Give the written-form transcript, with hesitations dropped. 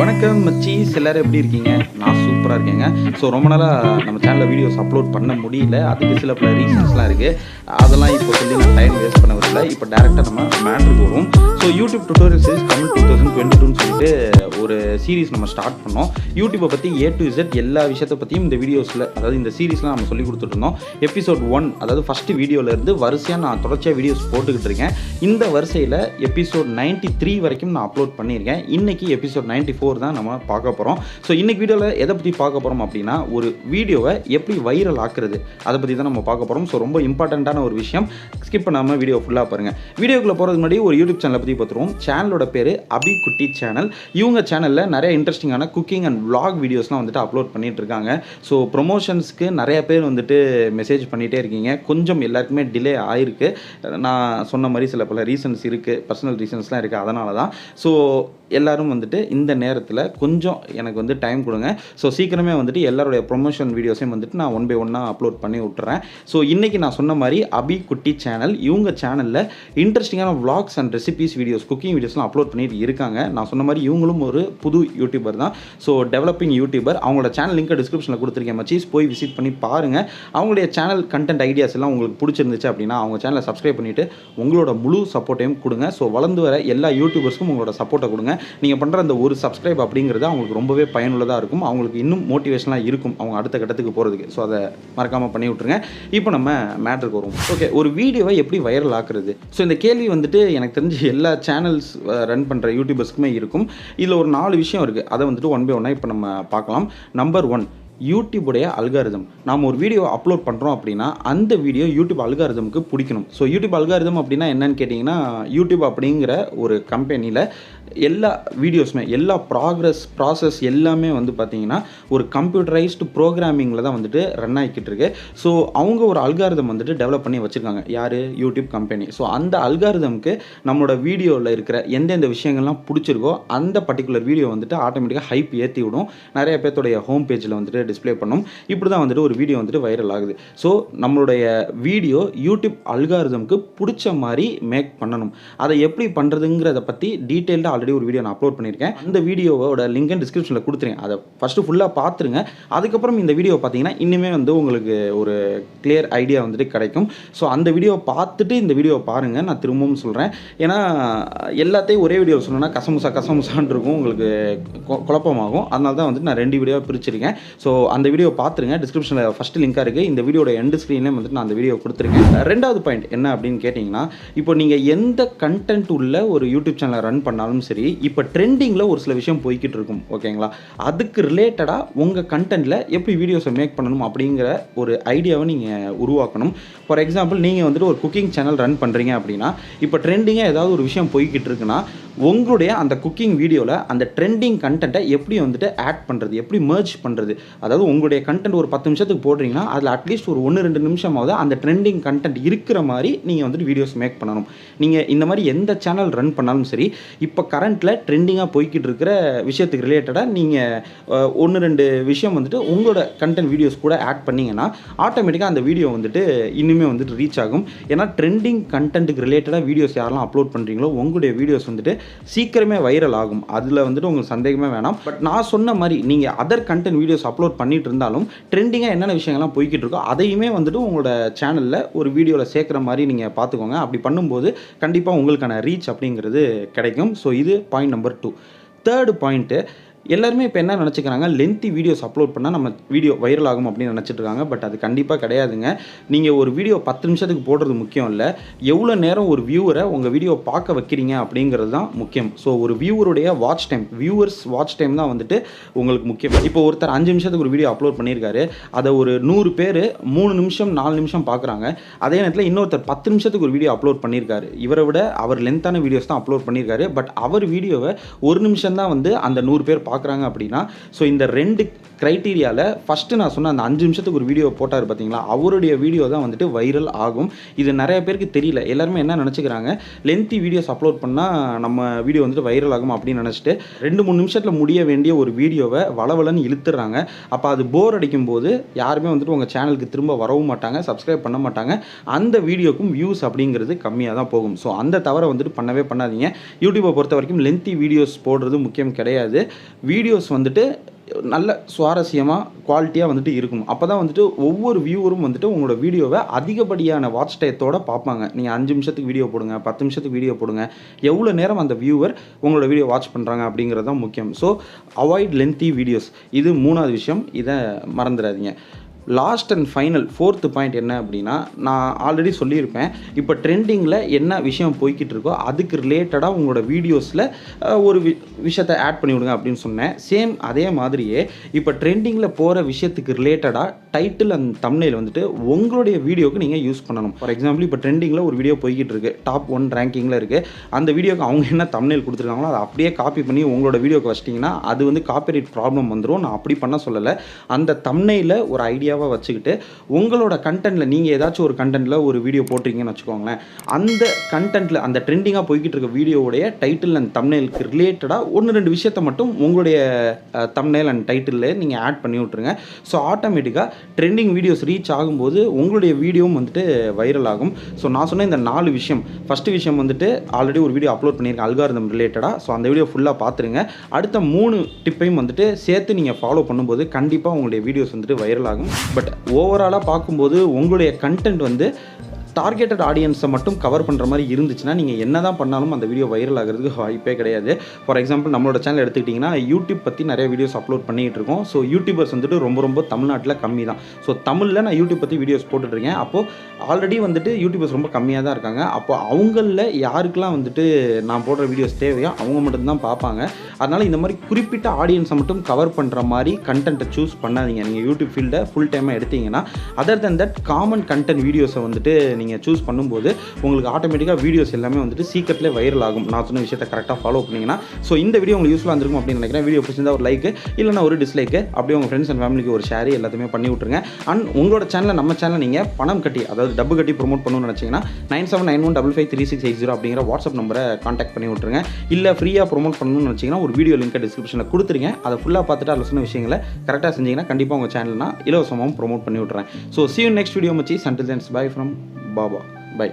வணக்கம் மச்சீஸ், எல்லாரும் எப்படி இருக்கீங்க? நான் சூப்பராக இருக்கேங்க. ஸோ ரொம்ப நாளாக நம்ம சேனலில் வீடியோஸ் அப்லோட் பண்ண முடியல. அதுக்கு சில பல ரீசன்ஸ்லாம் இருக்குது. அதெல்லாம் இப்போ சொல்லி நான் டைம் வேஸ்ட் பண்ண வரல. இப்போ டேரெக்டாக நம்ம மேட்ருக்கு வரும். So YouTube tutorial series coming 2022ன்னு சொல்லிட்டு ஒரு சீரிஸ் நம்ம ஸ்டார்ட் பண்ணோம். யூடியூப்பை பற்றி A to Z எல்லா விஷயத்தை பற்றியும் இந்த வீடியோஸில், அதாவது இந்த சீரிஸ்லாம் நம்ம சொல்லி கொடுத்துட்ருந்தோம். எபிசோட் 1, அதாவது ஃபஸ்ட்டு வீடியோலேருந்து வரிசையாக நான் தொடர்ச்சியாக வீடியோஸ் போட்டுக்கிட்டு இருக்கேன். இந்த வரிசையில் எபிசோட் 93 வரைக்கும் நான் அப்லோட் பண்ணியிருக்கேன். இன்றைக்கி எபிசோட் 94 தான் நம்ம பார்க்க போகிறோம். ஸோ இன்றைக்கி வீடியோவில் எதை பற்றி பார்க்க போகிறோம் அப்படின்னா, ஒரு வீடியோவை எப்படி வைரல் ஆக்குறது, அதை பற்றி தான் நம்ம பார்க்க போகிறோம். ஸோ ரொம்ப இம்பார்ட்டண்ட்டான ஒரு விஷயம். ஸ்கிப் பண்ணாமல் வீடியோ ஃபுல்லாக பாருங்கள். வீடியோக்குள்ளே போகிறதுக்கு முன்னாடி ஒரு யூடியூப் சேனலை பற்றி பார்த்துருவோம். சேனலோட பேர் அபி குட்டி சேனல். இவங்க சேனலில் நிறைய இன்ட்ரெஸ்டிங்கான குக்கிங் அண்ட் vlog வீடியோஸ்லாம் வந்துட்டு அப்லோட் பண்ணிகிட்டு இருக்காங்க. ஸோ ப்ரொமோஷன்ஸ்க்கு நிறைய பேர் வந்துட்டு மெசேஜ் பண்ணிகிட்டே இருக்கீங்க. கொஞ்சம் எல்லாருக்குமே டிலே ஆகிருக்கு. நான் சொன்ன மாதிரி சில பல ரீசன்ஸ் இருக்குது, பர்சனல் ரீசன்ஸ்லாம் இருக்குது. அதனால தான் ஸோ எல்லோரும் வந்துட்டு இந்த நேரத்தில் கொஞ்சம் எனக்கு வந்து டைம் கொடுங்க. ஸோ சீக்கிரமே வந்துட்டு எல்லாருடைய ப்ரொமோஷன் வீடியோஸையும் வந்துட்டு நான் 1 by 1 அப்லோட் பண்ணி விட்டுறேன். ஸோ இன்றைக்கி நான் சொன்ன மாதிரி அபி குட்டி சேனல், இவங்க சேனலில் இன்ட்ரெஸ்டிங்கான vlogs and recipes videos, cooking வீடியோஸ்லாம் அப்லோட் பண்ணிட்டு இருக்காங்க. நான் சொன்ன மாதிரி இவங்களும் ஒரு புது யூடியூபர் தான். So developing YouTuber. அவங்களோட சேனல் லிங்க்கை டிஸ்கிரிப்ஷனில் கொடுத்துருக்கேன் மச்சீஸ், போய் விசிட் பண்ணி பாருங்கள். அவங்களுடைய சேனல் கண்டென்ட் ஐடியாஸ் எல்லாம் உங்களுக்கு பிடிச்சிருந்துச்சு அப்படின்னா அவங்க சேனலை சப்ஸ்கிரைப் பண்ணிவிட்டு உங்களோட முழு சப்போர்ட்டையும் கொடுங்க. ஸோ வளர்ந்து வர எல்லா யூடியூபர்ஸ்க்கும் உங்களோட சப்போர்ட்டை கொடுங்க. நீங்கள் பண்ணுற அந்த ஒரு சப்ஸ்கிரைப் அப்படிங்கிறது அவங்களுக்கு ரொம்பவே பயனுள்ளதாக இருக்கும். அவங்களுக்கு இன்னும் மோட்டிவேஷனாக இருக்கும் அவங்க அடுத்த கட்டத்துக்கு போகிறதுக்கு. ஸோ அதை மறக்காமல் பண்ணி விட்ருங்க. இப்போ நம்ம மேட்ருக்கு வருவோம். ஓகே, ஒரு வீடியோவை எப்படி வைரல் ஆக்குறது? ஸோ இந்த கேள்வி வந்துட்டு எனக்கு தெரிஞ்சு எல்லா சேனல்ஸ் ரன் பண்ணுற யூடியூபர்ஸ்க்குமே இருக்கும். இதில் ஒரு 4 விஷயம் இருக்குது. அதை வந்துட்டு 1 by 1 இப்போ நம்ம பார்க்கலாம். நம்பர் 1, யூடியூபுடைய அல்காரிதம். நாம் ஒரு வீடியோ அப்லோட் பண்ணுறோம் அப்படின்னா அந்த வீடியோ யூடியூப் அல்காரிதமுக்கு பிடிக்கணும். ஸோ யூடியூப் அல்காரிதம் அப்படின்னா என்னன்னு கேட்டிங்கன்னா, யூடியூப் அப்படிங்கிற ஒரு கம்பெனியில் எல்லா வீடியோஸுமே, எல்லா ப்ராசஸ் எல்லாமே வந்து பார்த்திங்கன்னா ஒரு கம்ப்யூட்டரைஸ்டு ப்ரோக்ராமிங்கில் தான் வந்துட்டு ரன் ஆகிக்கிட்டு இருக்கு. ஸோ அவங்க ஒரு அல்காரிதம் வந்துட்டு டெவலப் பண்ணி வச்சுருக்காங்க. யார்? YouTube company. ஸோ அந்த அல்காரிதமுக்கு நம்மளோட வீடியோவில் இருக்கிற எந்தெந்த விஷயங்கள்லாம் பிடிச்சிருக்கோ அந்த பர்டிகுலர் வீடியோ வந்துட்டு ஆட்டோமேட்டிக்காக ஹைப் ஏற்றி விடும். நிறைய பேர்த்தோடைய ஹோம் பேஜில் வந்துட்டு டிஸ்பிளே பண்ணும். இப்படி தான் வந்துட்டு ஒரு வீடியோ வந்துட்டு வைரல் ஆகுது. ஸோ நம்மளுடைய வீடியோ யூடியூப் அல்காரிதமுக்கு பிடிச்ச மாதிரி மேக் பண்ணணும். அதை எப்படி பண்ணுறதுங்கிறத பற்றி டீட்டெயில்டாக ஆல்ரெடி ஒரு வீடியோ நான் அப்லோட் பண்ணியிருக்கேன். அந்த வீடியோவோட லிங்க் டிஸ்கிரிப்ஷனில் கொடுத்துருங்க. அதை ஃபஸ்ட்டு ஃபுல்லாக பார்த்துருங்க. அதுக்கப்புறம் இந்த வீடியோ பார்த்தீங்கன்னா இன்னுமே வந்து உங்களுக்கு ஒரு கிளியர் ஐடியா வந்துட்டு கிடைக்கும். ஸோ அந்த வீடியோவை பார்த்துட்டு இந்த வீடியோவை பாருங்கள். நான் திரும்பவும் சொல்கிறேன், ஏன்னா எல்லாத்தையும் ஒரே வீடியோ சொன்னோன்னா கசமுசான் இருக்கும், உங்களுக்கு குழப்பமாகும். அதனால தான் வந்துட்டு நான் 2 வீடியோவை பிரிச்சிருக்கேன். ஸோ அந்த வீடியோ பார்த்துருங்க. டிஸ்கிரிப்ஷனில் ஃபஸ்ட்டு லிங்காக இருக்குது. இந்த வீடியோட எண்டு ஸ்க்ரீன்லேயும் வந்துட்டு நான் அந்த வீடியோ கொடுத்துருக்கேன். 2வது பாயிண்ட் என்ன அப்படின்னு கேட்டிங்கன்னா, இப்போ நீங்கள் எந்த கண்டென்ட் உள்ள ஒரு யூடியூப் சேனலை ரன் பண்ணாலும் சரி, இப்போ ட்ரெண்டிங்கில் ஒரு சில விஷயம் போய்கிட்டு இருக்கும், ஓகேங்களா? அதுக்கு ரிலேட்டடாக உங்கள் கண்டென்ட்டில் எப்படி வீடியோஸை மேக் பண்ணணும் அப்படிங்கிற ஒரு ஐடியாவை நீங்கள் உருவாக்கணும். ஃபார் எக்ஸாம்பிள், நீங்கள் வந்துட்டு ஒரு குக்கிங் சேனல் ரன் பண்ணுறீங்க அப்படின்னா, இப்போ ட்ரெண்டிங்காக ஏதாவது ஒரு விஷயம் போய்கிட்டு இருக்குன்னா உங்களுடைய அந்த குக்கிங் வீடியோவில் அந்த ட்ரெண்டிங் கண்டென்ட்டை எப்படி வந்துட்டு ஆட் பண்ணுறது, எப்படி மர்ஜ் பண்ணுறது. அதாவது உங்களுடைய கண்டென்ட் ஒரு 10 நிமிஷத்துக்கு போடுறீங்கன்னா அதில் அட்லீஸ்ட் ஒரு 1-2 நிமிஷமாவது அந்த ட்ரெண்டிங் கண்டென்ட் இருக்கிற மாதிரி நீங்கள் வந்துட்டு வீடியோஸ் மேக் பண்ணணும். நீங்கள் இந்த மாதிரி எந்த சேனல் ரன் பண்ணாலும் சரி, இப்போ கரண்ட்டில் ட்ரெண்டிங்காக போய்கிட்டு இருக்கிற விஷயத்துக்கு ரிலேட்டடாக நீங்கள் 1-2 விஷயம் வந்துட்டு உங்களோட கண்டென்ட் வீடியோஸ் கூட ஆட் பண்ணிங்கன்னா ஆட்டோமேட்டிக்காக அந்த வீடியோ வந்துட்டு இன்னுமே வந்துட்டு ரீச் ஆகும். ஏன்னா ட்ரெண்டிங் கண்டென்ட்டுக்கு ரிலேட்டடாக வீடியோஸ் யாரெல்லாம் அப்லோட் பண்ணுறீங்களோ உங்களுடைய வீடியோஸ் வந்துட்டு சீக்கிரமே வைரல் ஆகும். அதில் வந்துட்டு உங்களுக்கு சந்தேகமே வேணாம். பட் நான் சொன்ன மாதிரி நீங்கள் அதர் கண்டென்ட் வீடியோஸ் அப்லோட் பண்ணிட்டு இருந்தாலும் ட்ரெண்டிங்காக என்னென்ன விஷயங்கள்லாம் போய்கிட்டு இருக்கோ அதையுமே வந்துட்டு உங்களோட சேனலில் ஒரு வீடியோவில் சேர்க்குற மாதிரி நீங்கள் பார்த்துக்கோங்க. அப்படி பண்ணும்போது கண்டிப்பாக உங்களுக்கான ரீச் அப்படிங்கிறது கிடைக்கும். ஸோ இது பாயிண்ட் நம்பர் 2. 3rd பாயிண்ட்டு, எல்லாருமே இப்போ என்ன நினச்சிக்கிறாங்க, லென்த்தி வீடியோஸ் அப்லோட் பண்ணால் நம்ம வீடியோ வைரல் ஆகும் அப்படின்னு நினச்சிட்டு இருக்காங்க. பட் அது கண்டிப்பாக கிடையாதுங்க. நீங்கள் ஒரு வீடியோ 10 நிமிஷத்துக்கு போடுறது முக்கியம் இல்லை, எவ்வளோ நேரம் ஒரு வியூவரை உங்கள் வீடியோ பார்க்க வைக்கிறீங்க அப்படிங்கிறது தான் முக்கியம். ஸோ ஒரு வியூவருடைய watch time, viewers watch time தான் வந்துட்டு உங்களுக்கு முக்கியம். இப்போ ஒருத்தர் 5 நிமிஷத்துக்கு ஒரு வீடியோ அப்லோட் பண்ணியிருக்காரு, அதை ஒரு 100 பேர் 3 நிமிஷம் 4 நிமிஷம் பார்க்குறாங்க. அதே நேரத்தில் இன்னொருத்தர் 10 நிமிஷத்துக்கு ஒரு வீடியோ அப்லோட் பண்ணியிருக்காரு. இவரை விட அவர் லென்த்தான வீடியோஸ் தான் அப்லோட் பண்ணியிருக்காரு. பட் அவர் வீடியோவை 1 நிமிஷம் தான் வந்து அந்த 100 பேர் பார்க்குறாங்க அப்படின்னா, ஸோ இந்த 2 க்ரைட்டீரியாவில் ஃபஸ்ட்டு நான் சொன்ன அந்த 5 நிமிஷத்துக்கு ஒரு வீடியோ போட்டார் பார்த்தீங்களா, அவருடைய வீடியோ தான் வந்துட்டு வைரல் ஆகும். இது நிறைய பேருக்கு தெரியல. எல்லாருமே என்ன நினச்சிக்கிறாங்க, லென்த்தி வீடியோஸ் அப்லோட் பண்ணால் நம்ம வீடியோ வந்துட்டு வைரல் ஆகும் அப்படின்னு நினச்சிட்டு 2-3 நிமிஷத்தில் முடிய வேண்டிய ஒரு வீடியோவை வளவலன்னு இழுத்துறாங்க. அப்போ அது போர் அடிக்கும் போது யாருமே வந்துட்டு உங்கள் சேனலுக்கு திரும்ப வரவும் மாட்டாங்க, சப்ஸ்கிரைப் பண்ண மாட்டாங்க. அந்த வீடியோக்கும் வியூஸ் அப்படிங்கிறது கம்மியாக தான் போகும். ஸோ அந்த தவறை வந்துட்டு பண்ணவே பண்ணாதீங்க. யூடியூப்பை பொறுத்த வரைக்கும் லென்த்தி வீடியோஸ் போடுறது முக்கியம் கிடையாது. வீடியோஸ் வந்துட்டு நல்ல சுவாரஸ்யமாக குவாலிட்டியாக வந்துட்டு இருக்கணும். அப்போ தான் வந்துட்டு ஒவ்வொரு வியூவரும் வந்துட்டு உங்களோட வீடியோவை அதிகப்படியான வாட்ச் டயத்தோடு பார்ப்பாங்க. நீங்கள் 5 நிமிஷத்துக்கு வீடியோ போடுங்க, 10 நிமிஷத்துக்கு வீடியோ போடுங்க, எவ்வளோ நேரம் அந்த வியூவர் உங்களோட வீடியோ வாட்ச் பண்ணுறாங்க அப்படிங்கிறது தான் முக்கியம். So avoid lengthy videos. இது 3வது விஷயம். இதை மறந்துடாதீங்க. Last and final 4th point என்ன அப்படின்னா, நான் ஆல்ரெடி சொல்லியிருப்பேன், இப்போ ட்ரெண்டிங்கில் என்ன விஷயம் போய்கிட்டு இருக்கோ அதுக்கு ரிலேட்டடாக உங்களோட வீடியோஸில் ஒரு விஷயத்தை ஆட் பண்ணி விடுங்க அப்படின்னு சொன்னேன். சேம் அதே மாதிரியே இப்போ ட்ரெண்டிங்கில் போகிற விஷயத்துக்கு ரிலேட்டடாக டைட்டில் அண்ட் தம்ப்நெயில் வந்துட்டு உங்களுடைய வீடியோக்கு நீங்கள் யூஸ் பண்ணணும். ஃபார் எக்ஸாம்பிள் இப்போ ட்ரெண்டிங்கில் ஒரு வீடியோ போய்கிட்டு இருக்குது, டாப் 1 ரேங்கிங்கில் இருக்குது. அந்த வீடியோக்கு அவங்க என்ன தம்ப்நெயில் கொடுத்துருக்காங்களோ அதை அப்படியே காப்பி பண்ணி உங்களோட வீடியோக்கு வச்சிட்டிங்கன்னா அது வந்து காப்பிரைட் ப்ராப்ளம் வந்துடும். நான் அப்படி பண்ண சொல்லலை. அந்த தம்ப்நெயிலை ஒரு ஐடியாவாக வச்சுக்கிட்டு உங்களோட கண்டென்ட்டில் நீங்கள் ஏதாச்சும் ஒரு கண்டென்ட்டில் ஒரு வீடியோ போட்டிருக்கீங்கன்னு வச்சுக்கோங்களேன், அந்த கண்டென்ட்டில் அந்த ட்ரெண்டிங்காக போய்கிட்டு இருக்க வீடியோவுடைய டைட்டில் அண்ட் தம்ப்நெயிலுக்கு ரிலேட்டடாக 1-2 விஷயத்தை மட்டும் உங்களுடைய தம்ப்நெயில் அண்ட் டைட்டிலில் நீங்கள் ஆட் பண்ணி விட்ருங்க. ஸோ ஆட்டோமேட்டிக்காக ட்ரெண்டிங் வீடியோஸ் ரீச் ஆகும்போது உங்களுடைய வீடியோவும் வந்துட்டு வைரல் ஆகும். ஸோ நான் சொன்ன இந்த 4 விஷயம். ஃபஸ்ட்டு விஷயம் வந்துட்டு ஆல்ரெடி ஒரு வீடியோ அப்லோட் பண்ணியிருக்கேன் அல்காரிதம் ரிலேட்டடாக. ஸோ அந்த வீடியோ ஃபுல்லாக பார்த்துருங்க. அடுத்த 3 டிப்பையும் வந்துட்டு சேர்த்து நீங்கள் ஃபாலோ பண்ணும்போது கண்டிப்பாக உங்களுடைய வீடியோஸ் வந்துட்டு வைரல் ஆகும். பட் ஓவராலாக பார்க்கும்போது உங்களுடைய கண்டென்ட் வந்து டார்கெட்டட் ஆடியன்ஸை மட்டும் கவர் பண்ணுற மாதிரி இருந்துச்சுன்னா நீங்கள் என்ன தான் பண்ணாலும் அந்த வீடியோ வைரல் ஆகிறதுக்கு வாய்ப்பே கிடையாது. ஃபார் எக்ஸாம்பிள் நம்மளோட சேனல் எடுத்துக்கிட்டிங்கன்னா யூடியூப் பற்றி நிறைய வீடியோஸ் அப்லோட் பண்ணிகிட்டு இருக்கோம். ஸோ யூடியூபர்ஸ் வந்துட்டு ரொம்ப தமிழ்நாட்டில் கம்மி தான். ஸோ தமிழில் நான் யூடியூப் பற்றி வீடியோஸ் போட்டுட்ருக்கேன். அப்போது ஆல்ரெடி வந்துட்டு யூடியூபர்ஸ் ரொம்ப கம்மியாக தான் இருக்காங்க. அப்போ அவங்களில் யாருக்கெல்லாம் வந்துட்டு நான் போடுற வீடியோஸ் தேவையோ அவங்க மட்டும்தான் பார்ப்பாங்க. அதனால் இந்த மாதிரி குறிப்பிட்ட ஆடியன்ஸை மட்டும் கவர் பண்ணுற மாதிரி கண்டென்ட்டை சூஸ் பண்ணாதீங்க. நீங்கள் யூடியூப் ஃபீல்டை ஃபுல் டைமாக எடுத்தீங்கன்னா other then that common content வீடியோஸை வந்துட்டு நீங்கள் சூஸ் பண்ணும்போது உங்களுக்கு ஆட்டோமேட்டிக்காக வீடியோஸ் எல்லாமே வந்துட்டு சீக்கிரத்திலே வைரல் ஆகும். நான் சொன்ன விஷயத்தை கரெக்டாக ஃபாலோ பண்ணிங்கன்னா. ஸோ இந்த வீடியோ உங்களுக்கு யூஸ்ஃபுல்லாக இருந்திருக்கும் அப்படின்னு நினைக்கிறேன். வீடியோ பிடிச்சிருந்தா ஒரு லைக் இல்லைனா ஒரு டிஸ்லைக்கு, அப்படியே உங்கள் ஃப்ரெண்ட்ஸ் அண்ட் ஃபேமிலிக்கு ஒரு ஷேர் எல்லாத்தையுமே பண்ணி விட்ருங்க. அண்ட் உங்களோட சேனலில் நம்ம சேனல் நீங்கள் பணம் கட்டி, அதாவது டப்பு கட்டி ப்ரொமோட் பண்ணணும்னு நினச்சிங்கன்னா 9791553680 அப்படிங்கிற வாட்ஸ்அப் நம்பரை கான்டாக்ட் பண்ணி விட்ருங்க. இல்லை ஃப்ரீயாக ப்ரொமோட் பண்ணணும்னு நினச்சிங்கன்னா ஒரு வீடியோ லிங்க்கை டிஸ்கிரிப்ஷனில் கொடுத்துருங்க. அதை ஃபுல்லாக பார்த்துட்டு அதில் சொன்ன விஷயங்களை கரெக்டாக செஞ்சிங்கன்னா கண்டிப்பாக உங்கள் சேனல்னால் இலவசமாகவும் ப்ரொமோட் பண்ணி விட்றேன். So see you next video மச்சி. Until then, bye from Baba. Bye.